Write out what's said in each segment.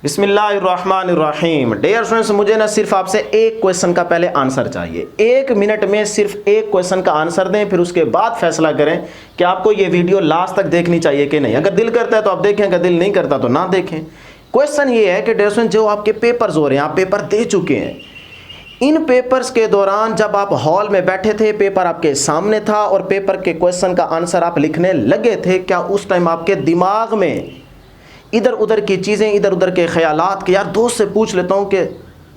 बिस्मिल्लाहिर्रहमानिर्रहीम। Dear students, मुझे ना सिर्फ आपसे एक क्वेश्चन का पहले आंसर चाहिए। 1 मिनट में सिर्फ एक क्वेश्चन का आंसर दें, फिर उसके बाद फैसला करें कि आपको ये वीडियो लास्ट तक देखनी चाहिए कि नहीं। अगर दिल करता है तो आप देखें, अगर दिल नहीं करता तो ना देखें। क्वेश्चन ये है कि डियर स्टूडेंट्स, जो आपके पेपर्स हो रहे हैं, आप पेपर दे चुके हैं, इन पेपर्स के दौरान जब आप हॉल में बैठे थे, पेपर आपके सामने था और पेपर के क्वेश्चन का आंसर आप लिखने लगे थे, क्या उस टाइम आपके दिमाग में इधर उधर की चीज़ें, इधर उधर के ख्यालात कि यार दोस्त से पूछ लेता हूँ कि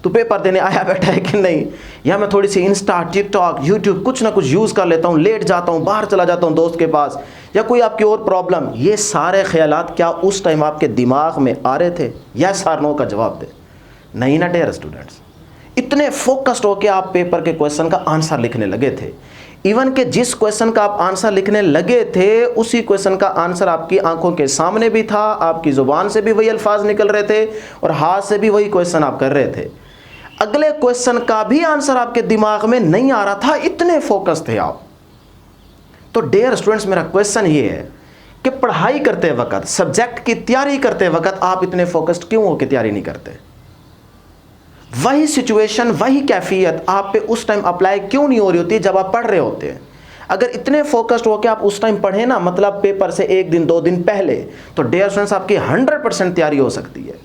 तू पेपर देने आया बैठा है कि नहीं, या मैं थोड़ी सी इंस्टा, टिकटॉक, यूट्यूब कुछ ना कुछ यूज़ कर लेता हूँ, लेट जाता हूँ, बाहर चला जाता हूँ दोस्त के पास, या कोई आपकी और प्रॉब्लम, ये सारे ख्यालात क्या उस टाइम आपके दिमाग में आ रहे थे? यस और नो का जवाब दे। नहीं ना डियर स्टूडेंट्स, इतने फोकस्ड होकर आप पेपर के क्वेश्चन का आंसर लिखने लगे थे। इवन के जिस क्वेश्चन का आप आंसर लिखने लगे थे, उसी क्वेश्चन का आंसर आपकी आंखों के सामने भी था, आपकी ज़ुबान से भी वही अल्फाज निकल रहे थे और हाथ से भी वही क्वेश्चन आप कर रहे थे। अगले क्वेश्चन का भी आंसर आपके दिमाग में नहीं आ रहा था, इतने फोकस थे आप। तो डियर स्टूडेंट्स, मेरा क्वेश्चन ये है कि पढ़ाई करते वक्त, सब्जेक्ट की तैयारी करते वक्त आप इतने फोकस्ड क्यों होकर तैयारी नहीं करते? वही सिचुएशन, वही कैफियत आप पे उस टाइम अप्लाई क्यों नहीं हो रही होती जब आप पढ़ रहे होते हैं? अगर इतने फोकस्ड हो कि आप उस टाइम पढ़े ना, मतलब पेपर से 1 दिन 2 दिन पहले, तो डियर स्टूडेंट्स आपकी 100% तैयारी हो सकती है।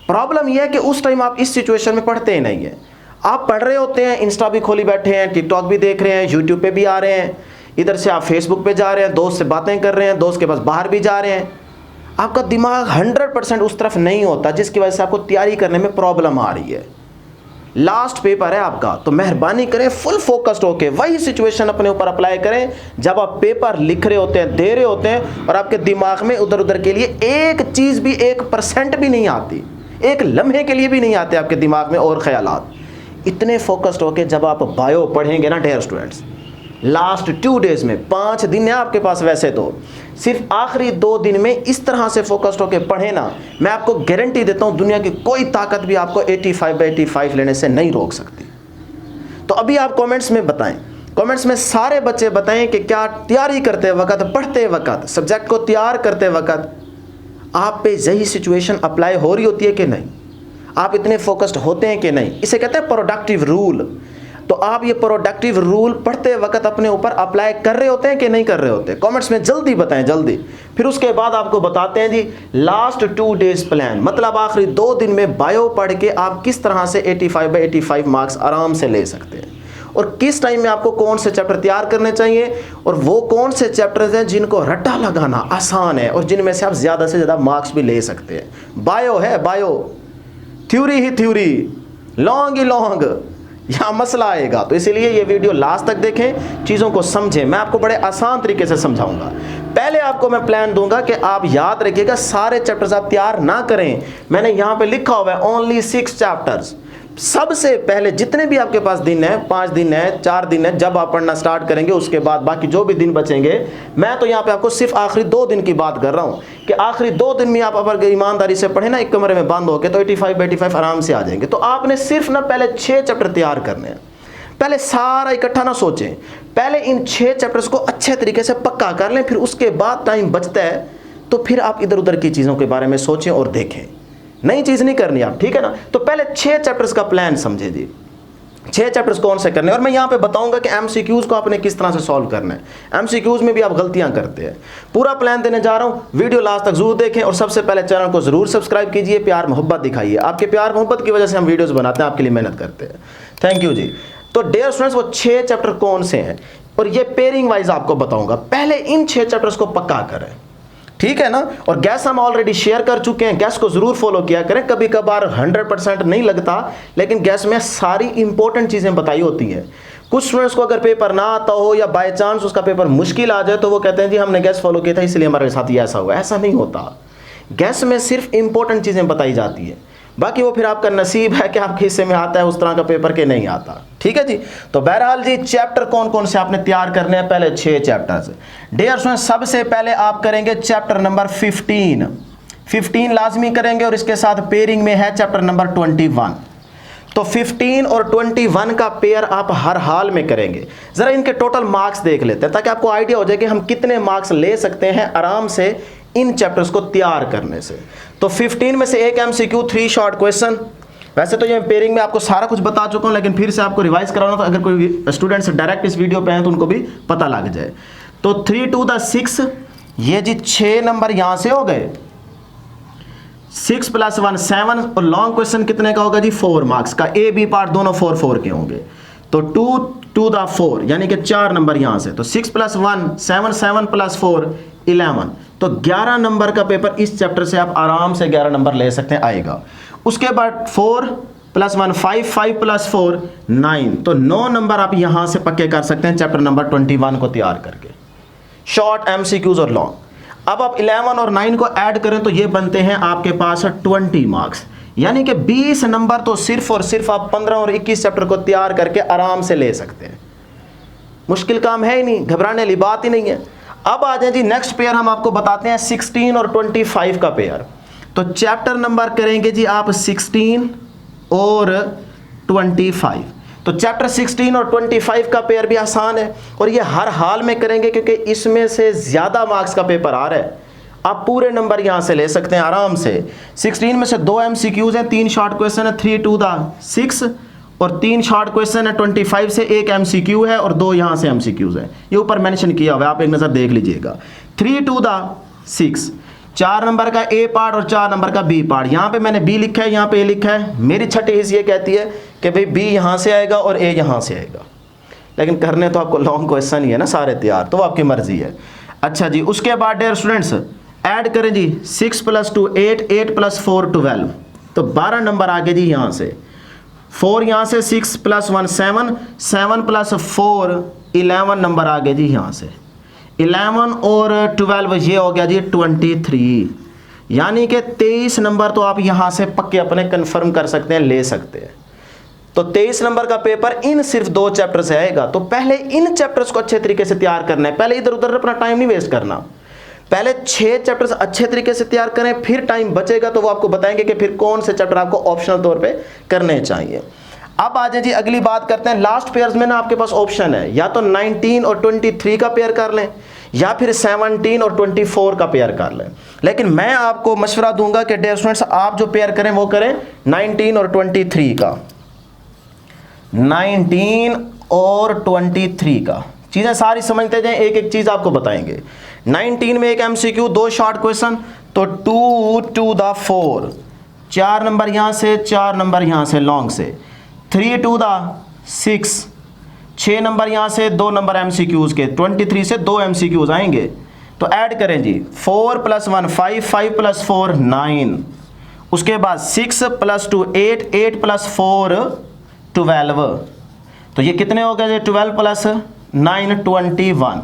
प्रॉब्लम यह है कि उस टाइम आप इस सिचुएशन में पढ़ते ही नहीं है। आप पढ़ रहे होते हैं, इंस्टा भी खोली बैठे हैं, टिकटॉक भी देख रहे हैं, यूट्यूब पे भी आ रहे हैं, इधर से आप फेसबुक पे जा रहे हैं, दोस्त से बातें कर रहे हैं, दोस्त के पास बाहर भी जा रहे हैं। आपका दिमाग 100% उस तरफ नहीं होता, जिसकी वजह से आपको तैयारी करने में प्रॉब्लम आ रही है। लास्ट पेपर है आपका, तो मेहरबानी करें फुल फोकस्ड होके वही सिचुएशन अपने ऊपर अप्लाई करें जब आप पेपर लिख रहे होते हैं, दे रहे होते हैं, और आपके दिमाग में उधर उधर के लिए एक चीज़ भी, 1% भी नहीं आती, एक लम्हे के लिए भी नहीं आते आपके दिमाग में और ख्यालात। इतने फोकस्ड होके जब आप बायो पढ़ेंगे ना डियर स्टूडेंट्स, लास्ट 2 डेज में, 5 दिन है आपके पास वैसे तो, सिर्फ आखिरी 2 दिन में इस तरह से फोकस्ड होकर पढ़े ना, मैं आपको गारंटी देता हूं दुनिया की कोई ताकत भी आपको 85/85 लेने से नहीं रोक सकती। तो अभी आप कमेंट्स में बताएं, कमेंट्स में सारे बच्चे बताएं कि क्या तैयारी करते वक्त, पढ़ते वक्त, सब्जेक्ट को तैयार करते वक्त आप पे यही सिचुएशन अप्लाई हो रही होती है कि नहीं? आप इतने फोकस्ड होते हैं कि नहीं? इसे कहते हैं प्रोडक्टिव रूल। तो आप ये प्रोडक्टिव रूल पढ़ते वक्त अपने ऊपर अप्लाई कर रहे होते हैं कि नहीं कर रहे होते? कमेंट्स में जल्दी बताएं, जल्दी। फिर उसके बाद आपको बताते हैं जी लास्ट 2 डेज प्लान, मतलब आखिरी 2 दिन में बायो पढ़ के आप किस तरह से 85/85 मार्क्स आराम से ले सकते हैं, और किस टाइम में आपको कौन से चैप्टर तैयार करने चाहिए, और वो कौन से चैप्टर्स हैं जिनको रट्टा लगाना आसान है और जिनमें से आप ज़्यादा से ज़्यादा मार्क्स भी ले सकते हैं। बायो है, बायो थ्योरी ही थ्योरी, लॉन्ग ही लॉन्ग, यहाँ मसला आएगा। तो इसीलिए ये वीडियो लास्ट तक देखें, चीज़ों को समझें। मैं आपको बड़े आसान तरीके से समझाऊंगा। पहले आपको मैं प्लान दूंगा कि आप याद रखिएगा सारे चैप्टर्स आप तैयार ना करें। मैंने यहाँ पे लिखा हुआ है ओनली 6 चैप्टर्स। सबसे पहले जितने भी आपके पास दिन है, 5 दिन है, 4 दिन है, जब आप पढ़ना स्टार्ट करेंगे उसके बाद बाकी जो भी दिन बचेंगे, मैं तो यहाँ पे आपको सिर्फ आखिरी 2 दिन की बात कर रहा हूँ कि आखिरी 2 दिन में आप अगर ईमानदारी से पढ़े ना, एक कमरे में बंद होकर, तो 85/85 आराम से आ जाएंगे। तो आपने सिर्फ ना पहले 6 चैप्टर तैयार करने हैं। पहले सारा इकट्ठा ना सोचें, पहले इन 6 चैप्टर्स को अच्छे तरीके से पक्का कर लें, फिर उसके बाद टाइम बचता है तो फिर आप इधर उधर की चीज़ों के बारे में सोचें और देखें। नई चीज़ नहीं करनी आप, ठीक है ना? तो पहले 6 चैप्टर्स का प्लान समझे जी। 6 चैप्टर्स कौन से करने हैं, और मैं यहाँ पे बताऊंगा कि MCQs को आपने किस तरह से सॉल्व करना है। MCQs में भी आप गलतियाँ करते हैं। पूरा प्लान देने जा रहा हूँ, वीडियो लास्ट तक जरूर देखें, और सबसे पहले चैनल को जरूर सब्सक्राइब कीजिए, प्यार मोहब्बत दिखाइए। आपके प्यार मोहब्बत की वजह से हम वीडियोस बनाते हैं, आपके लिए मेहनत करते हैं। थैंक यू जी। तो डियर स्टूडेंट्स, वो 6 चैप्टर कौन से हैं और ये पेयरिंग वाइज आपको बताऊंगा। पहले इन 6 चैप्टर्स को पक्का करें, ठीक है ना? और गैस हम ऑलरेडी शेयर कर चुके हैं, गैस को जरूर फॉलो किया करें। कभी कभार 100% नहीं लगता, लेकिन गैस में सारी इंपॉर्टेंट चीज़ें बताई होती हैं। कुछ स्टूडेंट्स को अगर पेपर ना आता हो या बाय चांस उसका पेपर मुश्किल आ जाए, तो वो कहते हैं जी हमने गैस फॉलो किया था इसलिए हमारे साथ ये ऐसा हुआ। ऐसा नहीं होता। गैस में सिर्फ इंपॉर्टेंट चीज़ें बताई जाती है, बाकी वो फिर आपका नसीब है कि आपके हिस्से में आता है उस तरह का पेपर के नहीं आता, ठीक है जी। तो बहरहाल जी, चैप्टर कौन कौन से आपने तैयार करने हैं? पहले 6 चैप्टर्स। डियर स्टूडेंट्स, सबसे पहले आप करेंगे चैप्टर नंबर 15 लाजमी करेंगे, और इसके साथ पेयरिंग में है चैप्टर नंबर 21। तो 15 और 21 का पेयर आप हर हाल में करेंगे। ज़रा इनके टोटल मार्क्स देख लेते हैं ताकि आपको आइडिया हो जाए कि हम कितने मार्क्स ले सकते हैं आराम से इन चैप्टर्स को तैयार करने से। तो 15 में से एक MCQ, 3 शॉर्ट क्वेश्चन। वैसे तो ये पेयरिंग में आपको सारा कुछ बता चुका हूँ, लेकिन फिर से आपको रिवाइज कराना, तो अगर कोई स्टूडेंट्स डायरेक्ट इस वीडियो पे हैं तो उनको भी पता लग जाए। तो 3 to the 6, ये जी 6 नंबर यहाँ से हो गए, 6 + 1 7, और लॉन्ग क्वेश्चन कितने का होगा जी 4 मार्क्स का, A B पार्ट दोनों 4 4 के होंगे। तो 2 to the 4 यानी कि 4 नंबर यहाँ से, तो 6 + 1 7, 7 + 4 11, तो 11 नंबर का पेपर इस चैप्टर से आप आराम से 11 नंबर ले सकते हैं, आएगा। उसके बाद 4 + 1 5, 5 + 4 9, तो 9 नंबर आप यहाँ से पक्के कर सकते हैं चैप्टर नंबर 21 को तैयार करके, शॉर्ट MCQs और लॉन्ग। अब आप 11 और 9 को ऐड करें तो ये बनते हैं आपके पास 20 मार्क्स, यानी कि 20 नंबर तो सिर्फ और सिर्फ आप 15 और 21 चैप्टर को तैयार करके आराम से ले सकते हैं। मुश्किल काम है ही नहीं, घबराने वाली बात ही नहीं है। अब आ जाए जी नेक्स्ट पेयर, हम आपको बताते हैं 16 और 25 का पेयर। तो चैप्टर नंबर करेंगे जी आप 16 और 25। तो चैप्टर 16 और 25 का पेयर भी आसान है, और ये हर हाल में करेंगे क्योंकि इसमें से ज़्यादा मार्क्स का पेपर आ रहा है। आप पूरे नंबर यहाँ से ले सकते हैं आराम से। 16 में से 2 MCQs हैं, 3 शॉर्ट क्वेश्चन है, 3 to the 6, और 3 शॉर्ट क्वेश्चन है। 25 से 1 MCQ है और 2 यहाँ से MCQs है, ये ऊपर मेंशन किया हुआ है, आप एक नज़र देख लीजिएगा। 3 to the 6, 4 नंबर का A पार्ट और 4 नंबर का B पार्ट। यहाँ पे मैंने B लिखा है, यहाँ पे A लिखा है। मेरी छठी हिस्स ये कहती है कि भाई B यहाँ से आएगा और A यहाँ से आएगा, लेकिन करने तो आपको लॉन्ग क्वेश्चन ही है ना सारे तैयार, तो आपकी मर्जी है। अच्छा जी, उसके बाद डियर स्टूडेंट्स ऐड करें जी, 6 + 2 8, 8 + 4 12, तो 12 नंबर आगे जी यहाँ से। 4 यहाँ से, 6 + 1 7, 7 + 4 11 नंबर आगे जी यहाँ से। 11 और 12 ये हो गया जी 23, यानी कि 23 नंबर तो आप यहाँ से पक्के अपने कंफर्म कर सकते हैं, ले सकते हैं। तो 23 नंबर का पेपर इन सिर्फ 2 चैप्टर से आएगा। तो पहले इन चैप्टर्स को अच्छे तरीके से तैयार करना है, पहले इधर उधर अपना टाइम नहीं वेस्ट करना। पहले 6 चैप्टर्स अच्छे तरीके से तैयार करें, फिर टाइम बचेगा तो वो आपको बताएंगे कि फिर कौन से चैप्टर आपको ऑप्शनल तौर पे करने चाहिए। अब आ जाए जी अगली बात करते हैं। लास्ट पेयर्स में ना आपके पास ऑप्शन है, या तो 19 और 23 का पेयर कर लें, या फिर 17 और 24 का पेयर कर लें। लेकिन मैं आपको मशवरा दूंगा कि डियर स्टूडेंट्स आप जो पेयर करें वो करें 19 और 23 का, 19 और 23 का। चीज़ें सारी समझते जाएं, एक एक चीज़ आपको बताएंगे। 19 में 1 MCQ, 2 शॉर्ट क्वेश्चन, तो 2 to the 4, 4 नंबर यहाँ से, 4 नंबर यहाँ से लॉन्ग से। 3 to the 6, 6 नंबर यहाँ से, 2 नंबर MCQs के। 23 से 2 MCQs आएंगे, तो ऐड करें जी, 4 + 1 5, 5 + 4 9, उसके बाद 6 + 2 8, 8 + 4 12, तो ये कितने हो गए? 12 + 9 21,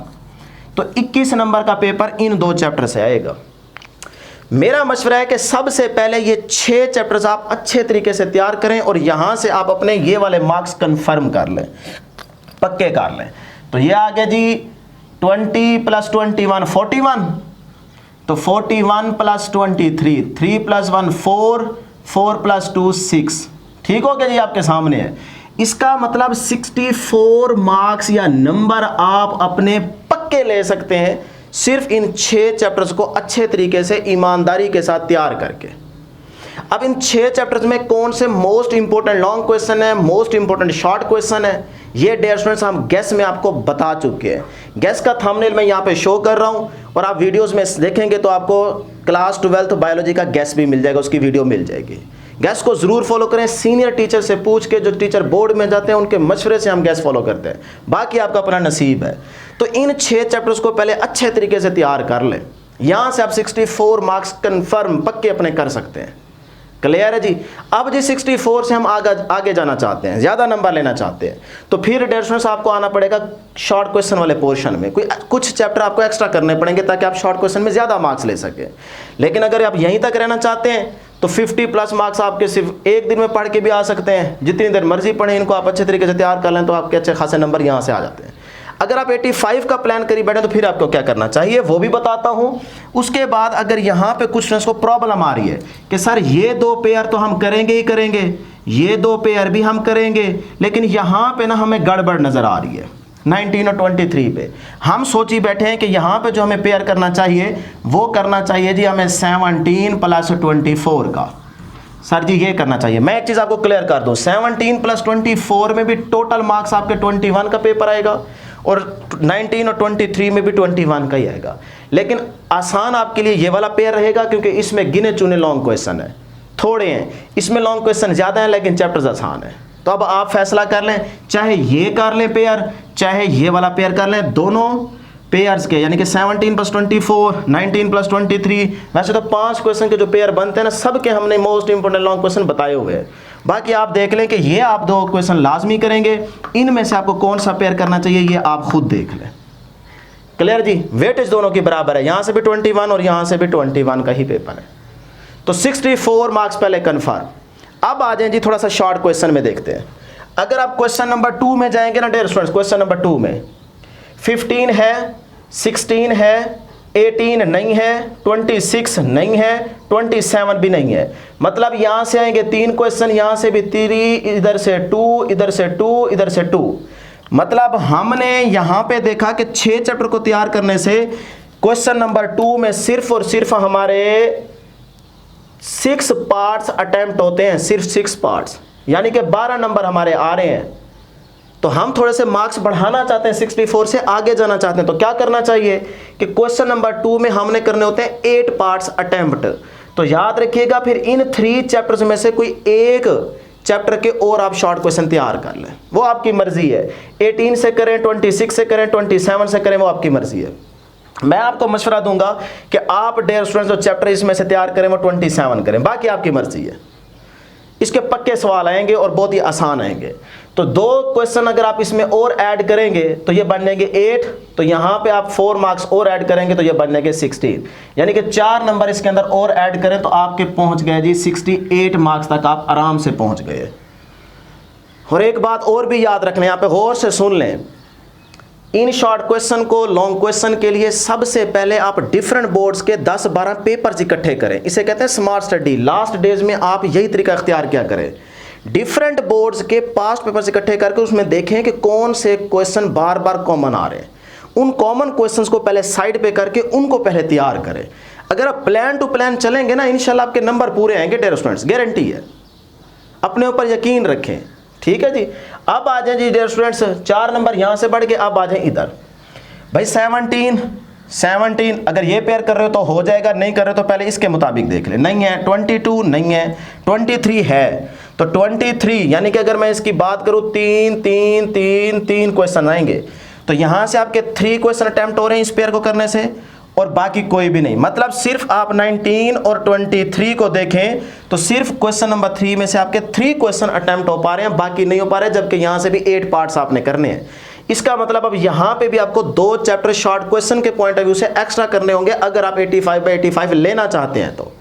तो 21 नंबर का पेपर इन 2 चैप्टर से आएगा। मेरा मशवरा है कि सबसे पहले ये 6 चैप्टर्स आप अच्छे तरीके से तैयार करें और यहाँ से आप अपने ये वाले मार्क्स कंफर्म कर लें, पक्के कर लें। तो ये आ गया जी 20 + 21 41, तो 41 + 23, 3 + 1 4, 4 + 2 6, ठीक हो गया जी, आपके सामने है। इसका मतलब 64 मार्क्स या नंबर आप अपने पक्के ले सकते हैं सिर्फ इन 6 चैप्टर्स को अच्छे तरीके से ईमानदारी के साथ तैयार करके। अब इन 6 चैप्टर्स में कौन से मोस्ट इंपोर्टेंट लॉन्ग क्वेश्चन है, मोस्ट इंपोर्टेंट शॉर्ट क्वेश्चन है, ये डियर स्टूडेंट्स हम गेस में आपको बता चुके हैं। गेस का थंबनेल मैं यहाँ पे शो कर रहा हूँ और आप वीडियोस में देखेंगे तो आपको क्लास 12th बायोलॉजी का गेस भी मिल जाएगा, उसकी वीडियो मिल जाएगी। गैस को जरूर फॉलो करें, सीनियर टीचर से पूछ के, जो टीचर बोर्ड में जाते हैं उनके मशवरे से हम गैस फॉलो करते हैं, बाकी आपका अपना नसीब है। तो इन 6 चैप्टर्स को पहले अच्छे तरीके से तैयार कर लें, यहाँ से आप 64 मार्क्स कंफर्म पक्के अपने कर सकते हैं। क्लियर है जी? अब जी 64 से हम आगे जाना चाहते हैं, ज़्यादा नंबर लेना चाहते हैं, तो फिर डियर स्टूडेंट्स आपको आना पड़ेगा शॉर्ट क्वेश्चन वाले पोर्शन में। कुछ चैप्टर आपको एक्स्ट्रा करने पड़ेंगे ताकि आप शॉर्ट क्वेश्चन में ज़्यादा मार्क्स ले सकें। लेकिन अगर आप यहीं तक रहना चाहते हैं तो 50+ मार्क्स आपके सिर्फ एक दिन में पढ़ के भी आ सकते हैं। जितनी देर मर्जी पढ़ें, इनको आप अच्छे तरीके से तैयार कर लें तो आपके अच्छे खासे नंबर यहाँ से आ जाते हैं। अगर आप 85 का प्लान करी बैठे तो फिर आपको क्या करना चाहिए वो भी बताता हूँ। उसके बाद अगर यहाँ पे कुछ स्टूडेंट्स को प्रॉब्लम आ रही है कि सर ये 2 पेयर तो हम करेंगे ही करेंगे, ये 2 पेयर भी हम करेंगे, लेकिन यहाँ पे ना हमें गड़बड़ नज़र आ रही है, 19 और 23 पे। हम सोची बैठे हैं कि यहाँ पे जो हमें पेयर करना चाहिए वो करना चाहिए जी हमें 17 प्लस 24 का। सर जी ये करना चाहिए। मैं एक चीज़ आपको क्लियर कर दूं, 17 प्लस 24 में भी टोटल मार्क्स आपके 21 का पेपर आएगा और 19 और 23 में भी 21 का ही आएगा। लेकिन आसान आपके लिए ये वाला पेयर रहेगा क्योंकि इसमें गिने चुने लॉन्ग क्वेश्चन है, थोड़े हैं, इसमें लॉन्ग क्वेश्चन ज़्यादा हैं लेकिन चैप्टर्स आसान है। तो अब आप फैसला कर लें, चाहे ये कर लें पेयर, चाहे ये वाला पेयर कर लें, दोनों पेयर्स के यानी कि 17 प्लस 24, 19 प्लस 23। वैसे तो 5 क्वेश्चन के जो पेयर बनते हैं ना, सब के हमने मोस्ट इंपोर्टेंट लॉन्ग क्वेश्चन बताए हुए हैं। बाकी आप देख लें कि ये आप 2 क्वेश्चन लाजमी करेंगे, इनमें से आपको कौन सा पेयर करना चाहिए ये आप खुद देख लें। क्लियर जी? वेटेज दोनों की बराबर है, यहाँ से भी 21 और यहाँ से भी 21 का ही पेपर है। तो 64 मार्क्स पहले कन्फर्म। अब आ जाए जी थोड़ा सा शॉर्ट क्वेश्चन में देखते हैं। अगर आप क्वेश्चन नंबर 2 में जाएंगे ना डियर स्टूडेंट्स, क्वेश्चन नंबर 2 में 15 है, 16 है, 18 नहीं है, 26 नहीं है, 27 भी नहीं है। मतलब यहां से आएंगे 3 क्वेश्चन, यहां से भी 3, इधर से 2, इधर से 2, इधर से 2। मतलब हमने यहां पे देखा कि 6 चैप्टर को तैयार करने से क्वेश्चन नंबर 2 में सिर्फ और सिर्फ हमारे 6 पार्ट्स अटेम्प्ट होते हैं, सिर्फ 6 पार्ट्स, यानी कि 12 नंबर हमारे आ रहे हैं। तो हम थोड़े से मार्क्स बढ़ाना चाहते हैं, 64 से आगे जाना चाहते हैं, तो क्या करना चाहिए कि क्वेश्चन नंबर 2 में हमने करने होते हैं 8 पार्ट्स अटेम्प्ट। तो याद रखिएगा फिर इन 3 चैप्टर्स में से कोई एक चैप्टर के और आप शॉर्ट क्वेश्चन तैयार कर लें, वो आपकी मर्जी है। 18 से करें, 26 से करें, 27 से करें, वो आपकी मर्जी है। मैं आपको मशवरा दूंगा कि आप डियर स्टूडेंट्स जो चैप्टर इसमें से तैयार करें वो 27 करें, बाकी आपकी मर्जी है। इसके पक्के सवाल आएंगे और बहुत ही आसान आएंगे। तो 2 क्वेश्चन अगर आप इसमें और ऐड करेंगे तो ये बन जाएंगे 8, तो यहाँ पे आप 4 मार्क्स और ऐड करेंगे तो ये बन जाएंगे 16, यानी कि 4 नंबर इसके अंदर और ऐड करें तो आपके पहुँच गए जी 68 मार्क्स तक आप आराम से पहुँच गए। और एक बात और भी याद रखना, यहाँ पे गौर से सुन लें, इन शॉर्ट क्वेश्चन को लॉन्ग क्वेश्चन के लिए सबसे पहले आप डिफरेंट बोर्ड्स के 10-12 पेपर्स इकट्ठे करें, इसे कहते हैं स्मार्ट स्टडी। लास्ट डेज में आप यही तरीका इख्तियार किया करें, डिफरेंट बोर्ड्स के पास्ट पेपर्स इकट्ठे करके उसमें देखें कि कौन से क्वेश्चन बार बार कॉमन आ रहे हैं। उन कॉमन क्वेश्चंस को पहले साइड पे करके उनको पहले तैयार करें। अगर आप प्लान टू प्लान चलेंगे ना, इंशाल्लाह आपके नंबर पूरे आएंगे डियर स्टूडेंट्स, गारंटी है, अपने ऊपर यकीन रखें। ठीक है जी। अब आ जाए जी डियर स्टूडेंट्स, 4 नंबर यहां से बढ़ के अब आ जाए इधर। भाई 17 अगर ये पेयर कर रहे हो तो हो जाएगा, नहीं कर रहे हो तो पहले इसके मुताबिक देख ले। नहीं है 22, नहीं है 23 है, तो 23 यानी कि अगर मैं इसकी बात करूं 3 क्वेश्चन आएंगे, तो यहां से आपके 3 क्वेश्चन अटेम्प्ट हो रहे हैं इस पेयर को करने से और बाकी कोई भी नहीं। मतलब सिर्फ आप 19 और 23 को देखें तो सिर्फ क्वेश्चन नंबर 3 में से आपके 3 क्वेश्चन अटेम्प्ट हो पा रहे हैं, बाकी नहीं हो पा रहे, जबकि यहां से भी 8 पार्ट्स आपने करने हैं। इसका मतलब अब यहां पे भी आपको 2 चैप्टर शॉर्ट क्वेश्चन के पॉइंट ऑफ व्यू से एक्स्ट्रा करने होंगे अगर आप 85/85 लेना चाहते हैं। तो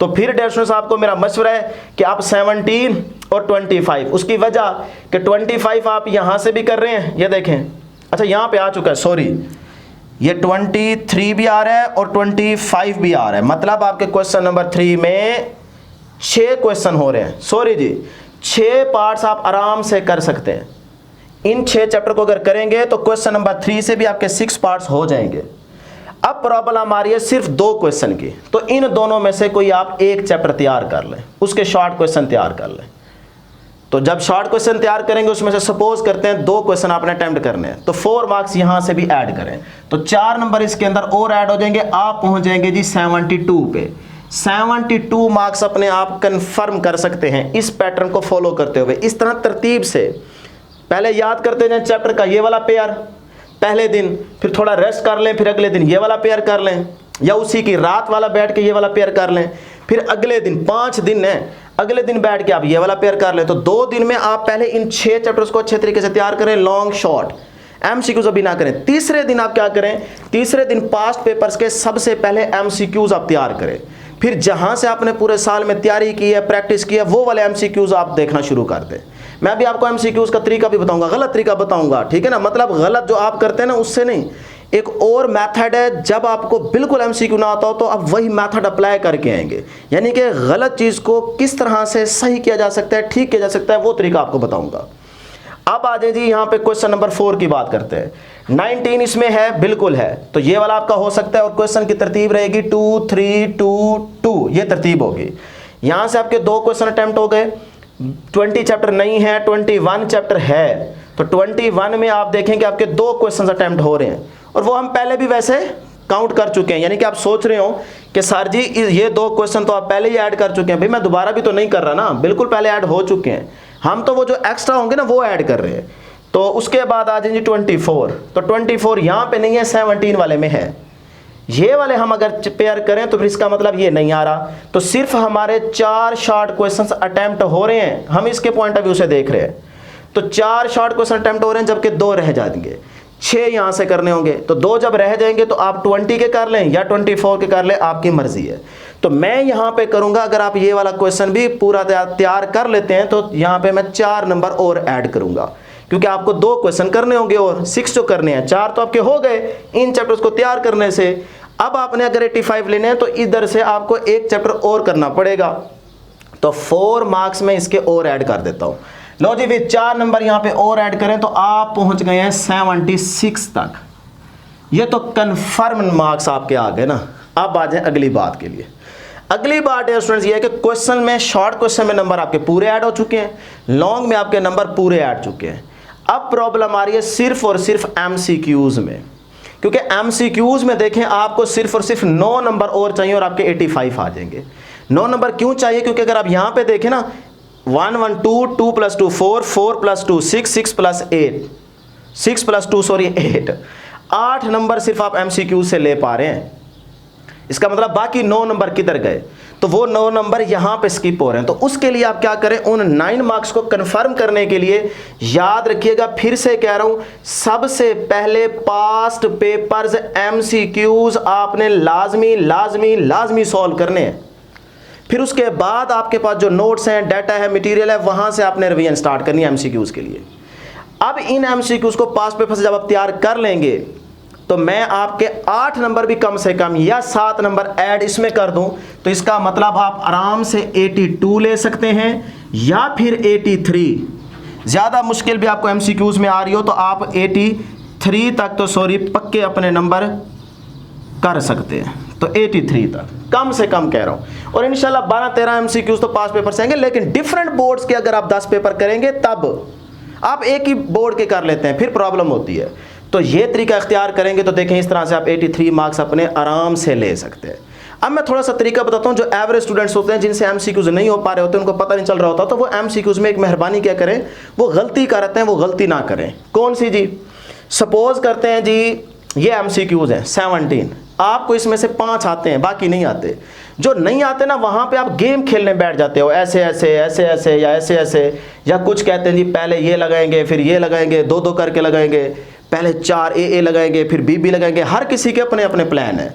फिर डियर स्टूडेंट्स आपको मेरा मशवरा है कि आप 17 और 25, उसकी वजह कि 25 आप यहां से भी कर रहे हैं, ये देखें, अच्छा यहां पे आ चुका है, सॉरी, ये 23 भी आ रहा है और 25 भी आ रहा है। मतलब आपके क्वेश्चन नंबर 3 में 6 क्वेश्चन हो रहे हैं, सॉरी जी 6 पार्ट्स आप आराम से कर सकते हैं। इन 6 चैप्टर को अगर करेंगे तो क्वेश्चन नंबर 3 से भी आपके 6 पार्ट्स हो जाएंगे। अब प्रॉब्लम आ रही है सिर्फ 2 क्वेश्चन की, तो इन दोनों में से कोई आप एक चैप्टर तैयार कर लें, उसके शॉर्ट क्वेश्चन तैयार कर लें। तो जब शॉर्ट क्वेश्चन तैयार करेंगे उसमें से सपोज करते हैं 2 क्वेश्चन आपने अटेम्प्ट करने हैं, तो 4 मार्क्स यहां से भी ऐड करें, तो 4 नंबर इसके अंदर और ऐड हो जाएंगे, आप पहुंच जाएंगे जी 72 पे। 72 मार्क्स अपने आप कंफर्म कर सकते हैं इस पैटर्न को फॉलो करते हुए। इस तरह तरतीब से पहले याद करते जाएं चैप्टर का ये वाला पेयर पहले दिन, फिर थोड़ा रेस्ट कर लें, फिर अगले दिन ये वाला पेयर कर लें, या उसी की रात वाला बैठ के ये वाला पेयर कर लें, फिर अगले दिन 5 दिन है, अगले दिन बैठ के आप ये वाला पेयर कर लें। तो 2 दिन में आप पहले इन 6 चैप्टर्स को अच्छे तरीके से तैयार करें, लॉन्ग शॉर्ट, एमसीक्यूज अभी ना करें। तीसरे दिन आप क्या करें, तीसरे दिन पास्ट पेपर्स के सबसे पहले एमसीक्यूज आप तैयार करें, फिर जहां से आपने पूरे साल में तैयारी की है, प्रैक्टिस की है, वो वाले एमसीक्यूज आप देखना शुरू कर दें। मैं भी आपको एमसीक्यूज का तरीका भी बताऊंगा, गलत तरीका बताऊंगा, ठीक है ना, मतलब गलत जो आप करते हैं ना उससे नहीं। एक और मेथड है, जब आपको बिल्कुल एमसीक्यू ना आता हो तो आप वही मेथड अप्लाई करके आएंगे, यानी कि गलत चीज़ को किस तरह से सही किया जा सकता है, ठीक किया जा सकता है, वो तरीका आपको बताऊंगा। अब आ जाए जी यहाँ पे क्वेश्चन नंबर 4 की बात करते हैं। 19 इसमें है, बिल्कुल है, तो ये वाला आपका हो सकता है और क्वेश्चन की तरतीब रहेगी 2 3 2 2, ये तरतीब होगी। यहाँ से आपके 2 क्वेश्चन अटेम्प्ट हो गए। 20 चैप्टर नहीं है, 21 चैप्टर है, तो 21 में आप देखेंगे आपके 2 क्वेश्चन अटेम्प्ट हो रहे हैं और वो हम पहले भी वैसे काउंट कर चुके हैं। यानी कि आप सोच रहे हो कि सर जी ये 2 क्वेश्चन तो आप पहले ही ऐड कर चुके हैं। भाई मैं दोबारा भी तो नहीं कर रहा ना, बिल्कुल पहले ऐड हो चुके हैं, हम तो वो जो एक्स्ट्रा होंगे ना वो ऐड कर रहे हैं। तो उसके बाद आ जाएंगे 24, तो 24 यहाँ पे नहीं है, 17 वाले में है। ये वाले हम अगर पेयर करें तो फिर इसका मतलब ये नहीं आ रहा। तो सिर्फ हमारे 4 शॉर्ट क्वेश्चंस अटेम्प्ट हो रहे हैं, हम इसके पॉइंट ऑफ व्यू से देख रहे हैं। तो 4 शॉर्ट क्वेश्चन अटेम्प्ट हो रहे हैं, जबकि 2 रह जाएंगे, 6 यहाँ से करने होंगे। तो 2 जब रह जाएंगे तो आप 20 के कर लें या 24 के कर लें, आपकी मर्जी है। तो मैं यहाँ पे करूँगा, अगर आप ये वाला क्वेश्चन भी पूरा तैयार कर लेते हैं तो यहाँ पे मैं 4 नंबर और ऐड करूँगा, क्योंकि आपको 2 क्वेश्चन करने होंगे और 6 जो करने हैं, 4 तो आपके हो गए इन चैप्टर्स को तैयार करने से। अब आपने अगर 85 लेने हैं तो इधर से आपको 1 चैप्टर और करना पड़ेगा। तो 4 मार्क्स में इसके और ऐड कर देता हूँ। लो जी, फिर 4 नंबर यहाँ पे और ऐड करें तो आप पहुँच गए हैं 76 तक। ये तो कन्फर्म मार्क्स आपके आ गए ना। अब आ जाए अगली बात के लिए। अगली बात है स्टूडेंट्स ये है कि क्वेश्चन में, शॉर्ट क्वेश्चन में नंबर आपके पूरे ऐड हो चुके हैं, लॉन्ग में आपके नंबर पूरे ऐड चुके हैं। अब प्रॉब्लम आ रही है सिर्फ और सिर्फ एमसीक्यूज में, क्योंकि एमसीक्यूज में देखें आपको सिर्फ और सिर्फ 9 नंबर और चाहिए और आपके 85 आ जाएंगे। 9 नंबर क्यों चाहिए? क्योंकि अगर आप यहाँ पे देखें ना, 1 1 2 2 + 2 4 4 + 2 6 6 + 8 6 + 2 सॉरी 8 8 नंबर सिर्फ आप एमसीक्यूज से ले पा रहे हैं। इसका मतलब बाकी 9 नंबर किधर गए? तो वो 9 नंबर यहाँ पे स्किप हो रहे हैं। तो उसके लिए आप क्या करें, उन 9 मार्क्स को कंफर्म करने के लिए याद रखिएगा, फिर से कह रहा हूँ, सबसे पहले पास्ट पेपर्स एमसीक्यूज आपने लाजमी सॉल्व करने हैं। फिर उसके बाद आपके पास जो नोट्स हैं, डाटा है, मटेरियल है, वहां से आपने रिवीजन स्टार्ट करनी है एमसीक्यूज के लिए। अब इन एमसीक्यूज को पास्ट पेपर से जब आप तैयार कर लेंगे तो मैं आपके 8 नंबर भी कम से कम या 7 नंबर ऐड इसमें कर दूं, तो इसका मतलब आप आराम से 82 ले सकते हैं या फिर 83। ज़्यादा मुश्किल भी आपको एमसीक्यूज में आ रही हो तो आप 83 तक तो पक्के अपने नंबर कर सकते हैं। तो 83 तक कम से कम कह रहा हूँ। और इंशाल्लाह 12-13 एमसीक्यूज तो पास पेपर से आएंगे, लेकिन डिफरेंट बोर्ड्स के अगर आप 10 पेपर करेंगे तब आप एक ही बोर्ड के कर लेते हैं, फिर प्रॉब्लम होती है। तो ये तरीका इख्तियार करेंगे तो देखें इस तरह से आप 83 मार्क्स अपने आराम से ले सकते हैं। अब मैं थोड़ा सा तरीका बताता हूँ। जो एवरेज स्टूडेंट्स होते हैं, जिनसे एमसीक्यूज नहीं हो पा रहे होते, उनको पता नहीं चल रहा होता, तो वो एमसीक्यूज में एक मेहरबानी क्या करें, वो गलती करते हैं, वो गलती ना करें। कौन सी जी? सपोज करते हैं जी ये एमसीक्यूज हैं 17, आपको इसमें से 5 आते हैं, बाकी नहीं आते। जो नहीं आते ना, वहाँ पे आप गेम खेलने बैठ जाते हो, ऐसे ऐसे ऐसे ऐसे या ऐसे ऐसे, या कुछ कहते हैं जी पहले ये लगाएंगे फिर ये लगाएंगे, 2-2 करके लगाएंगे, पहले 4 ए लगाएंगे फिर बी लगाएंगे। हर किसी के अपने अपने प्लान है।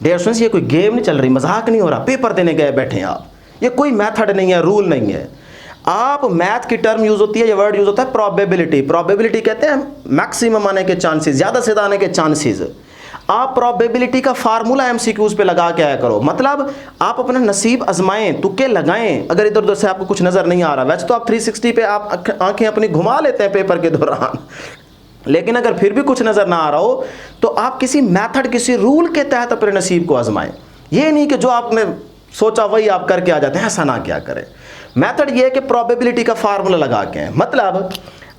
डियर स्टूडेंट्स, ये कोई गेम नहीं चल रही, मजाक नहीं हो रहा, पेपर देने गए बैठे हैं आप। ये कोई मेथड नहीं है, रूल नहीं है। आप मैथ की टर्म यूज होती है, ये वर्ड यूज होता है प्रोबेबिलिटी। प्रोबेबिलिटी कहते हैं मैक्सिमम आने के चांसेस, ज़्यादा से ज़्यादा आने के चांसेस। आप प्रोबेबिलिटी का फार्मूला एमसीक्यूज पे लगा के आया करो। मतलब आप अपना नसीब आजमाएं, तुक्के लगाएं। अगर इधर उधर से आपको कुछ नज़र नहीं आ रहा, वैसे तो आप 360 पे आप आंखें अपनी घुमा लेते हैं पेपर के दौरान, लेकिन अगर फिर भी कुछ नज़र ना आ रहा हो तो आप किसी मेथड, किसी रूल के तहत अपने नसीब को आजमाएं। ये नहीं कि जो आपने सोचा वही आप करके आ जाते हैं, ऐसा ना क्या करें। मेथड ये है कि प्रोबेबिलिटी का फार्मूला लगा के, मतलब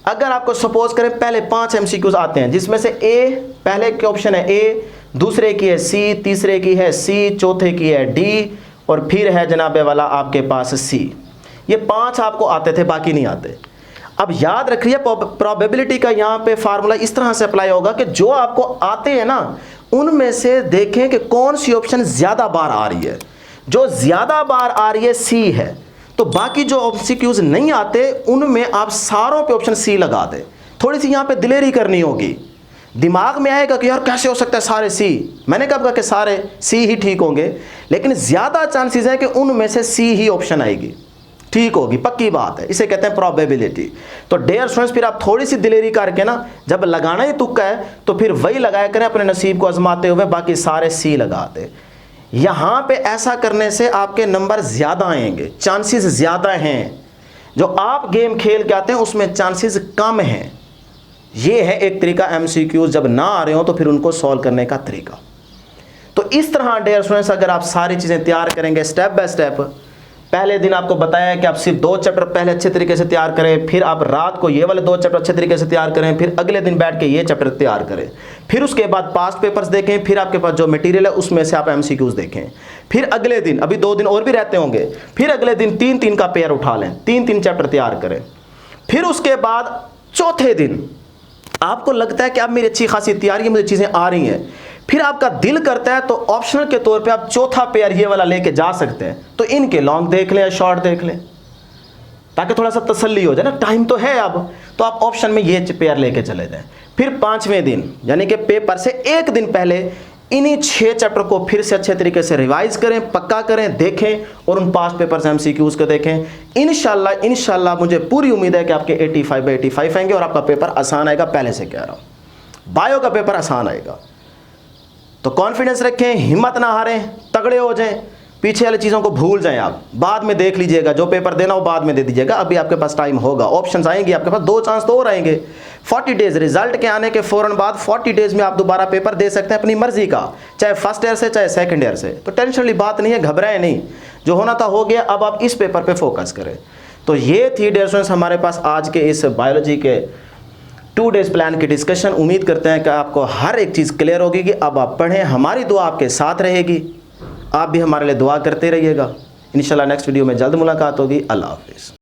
अगर आपको सपोज करें पहले 5 एमसीक्यूज आते हैं, जिसमें से ए, पहले के ऑप्शन है ए, दूसरे की है सी, तीसरे की है सी, चौथे की है डी, और फिर है जनाबे वाला आपके पास सी। ये 5 आपको आते थे, बाकी नहीं आते। अब याद रखिए प्रोबेबिलिटी का यहाँ पे फार्मूला इस तरह से अप्लाई होगा कि जो आपको आते हैं ना, उनमें से देखें कि कौन सी ऑप्शन ज़्यादा बार आ रही है। जो ज़्यादा बार आ रही है सी है, तो बाकी जो एमसीक्यूज नहीं आते उनमें आप सारों पे ऑप्शन सी लगा दें। थोड़ी सी यहाँ पे दिलेरी करनी होगी। दिमाग में आएगा कि यार कैसे हो सकता है सारे सी, मैंने कब कहा कि सारे सी ही ठीक होंगे, लेकिन ज़्यादा चांसेस है कि उनमें से सी ही ऑप्शन आएगी, ठीक होगी, पक्की बात है। इसे कहते हैं प्रोबेबिलिटी। तो डियर स्टूडेंट्स, फिर आप थोड़ी सी दिलेरी करके ना, जब लगाना ही तुक्का है तो फिर वही लगाया करें अपने नसीब को आजमाते हुए, बाकी सारे सी लगाते। यहाँ पे ऐसा करने से आपके नंबर ज़्यादा आएंगे, चांसेस ज़्यादा हैं। जो आप गेम खेल के आते हैं उसमें चांसेस कम हैं। ये है एक तरीका एमसीक्यूज जब ना आ रहे हो तो फिर उनको सॉल्व करने का तरीका। तो इस तरह डियर स्टूडेंट्स अगर आप सारी चीज़ें तैयार करेंगे स्टेप बाय स्टेप, पहले दिन आपको बताया कि आप सिर्फ 2 चैप्टर पहले अच्छे तरीके से तैयार करें, फिर आप रात को ये वाले 2 चैप्टर अच्छे तरीके से तैयार करें, फिर अगले दिन बैठ के ये चैप्टर तैयार करें, फिर उसके बाद पास्ट पेपर्स देखें, फिर आपके पास जो मटेरियल है उसमें से आप एमसीक्यूज देखें, फिर अगले दिन, अभी 2 दिन और भी रहते होंगे, फिर अगले दिन 3-3 का पेयर उठा लें, 3-3 चैप्टर तैयार करें। फिर उसके बाद चौथे दिन आपको लगता है कि अब मेरी अच्छी खासी तैयारी है, मुझे चीज़ें आ रही हैं, फिर आपका दिल करता है तो ऑप्शनल के तौर पे आप चौथा पेयर ये वाला लेके जा सकते हैं। तो इनके लॉन्ग देख लें या शॉर्ट देख लें ताकि थोड़ा सा तसल्ली हो जाए ना, टाइम तो है अब, तो आप ऑप्शन में ये पेयर लेके चले जाएं। फिर 5वें दिन यानी कि पेपर से 1 दिन पहले इन्हीं 6 चैप्टर को फिर से अच्छे तरीके से रिवाइज करें, पक्का करें, देखें और उन पास्ट पेपर्स एमसीक्यूज को देखें। इंशाल्लाह मुझे पूरी उम्मीद है कि आपके 85/85 आएंगे और आपका पेपर आसान आएगा। पहले से कह रहा हूं बायो का पेपर आसान आएगा। तो कॉन्फिडेंस रखें, हिम्मत ना हारें, तगड़े हो जाएं, पीछे वाली चीज़ों को भूल जाएं। आप बाद में देख लीजिएगा, जो पेपर देना हो बाद में दे दीजिएगा, अभी आपके पास टाइम होगा, ऑप्शंस आएंगे आपके पास, 2 चांस तो और आएंगे। 40 डेज रिजल्ट के आने के फ़ौरन बाद 40 डेज में आप दोबारा पेपर दे सकते हैं अपनी मर्जी का, चाहे फर्स्ट ईयर से चाहे सेकंड ईयर से। तो टेंशन वाली बात नहीं है, घबराएं नहीं, जो होना था हो गया, अब आप इस पेपर पे फोकस करें। तो ये थी डियर स्टूडेंट्स हमारे पास आज के इस बायोलॉजी के 2 डेज प्लान की डिस्कशन। उम्मीद करते हैं कि आपको हर एक चीज़ क्लियर होगी कि अब आप पढ़ें, हमारी दुआ आपके साथ रहेगी, आप भी हमारे लिए दुआ करते रहिएगा। इंशाल्लाह नेक्स्ट वीडियो में जल्द मुलाकात होगी। अल्लाह हाफिज़।